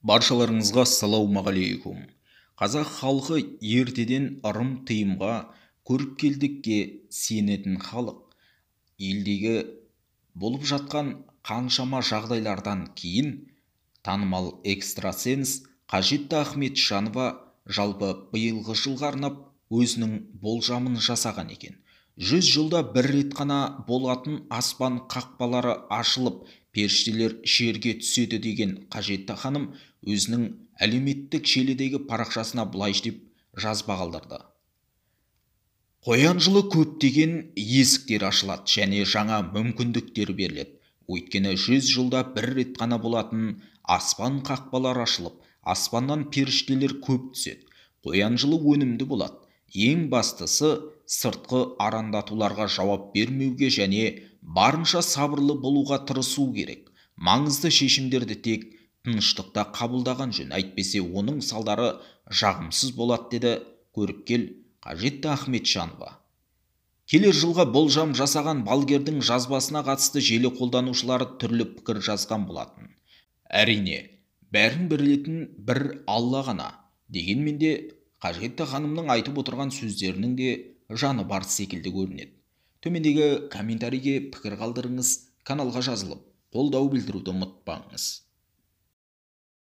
Баршаларыңызға ассалаумағалейкум. Қазақ халқы ертеден ырым-тыйымға, көріпкелдікке сенетін халық. Елдегі болып жатқан қаншама жағдайлардан кейін танымал экстрасенс Қажетті Ахметжанова жалпы биылғы жылға арнап өзінің болжамын жасаған екен. 100 жылда бір рет қана болатын аспан қақпалары ашылып, періштелер жерге түседі деген Қажетті ханым өзінің әлеуметтік желідегі парақшасына былай деп жазба қалдырды. Қоян жылы көптеген есіктер ашылады және жаңа мүмкіндіктер беріледі. Өйткені 100 жылда бір рет қана болатын аспан қақпалары ашылып, аспаннан періштелер көп түседі. Қоян жылы өнімді болады. Ең бастысы сыртқы арандатуларға жауап бермеуге және барынша сабырлы болуға тырысу керек. Маңызды шешімдерді тек тыныштықта қабылдаған жөн, әйтпесе оның салдары жағымсыз болады, деді көріпкел Қажетті Ахметжанова. Келер жылға болжам жасаған балгердің жазбасына қатысты желі қолданушылары түрлі пікір жазған болатын. Әрине, бәрін білетін бір Алла ғана. Дегенмен де Қажетті ханымның айтып отырған сөздерінің де жаны бар секілді көрінеді. Төмендегі комментарийге пікір қалдырыңыз, каналға жазылып, қолдау білдіруді ұмытпаңыз.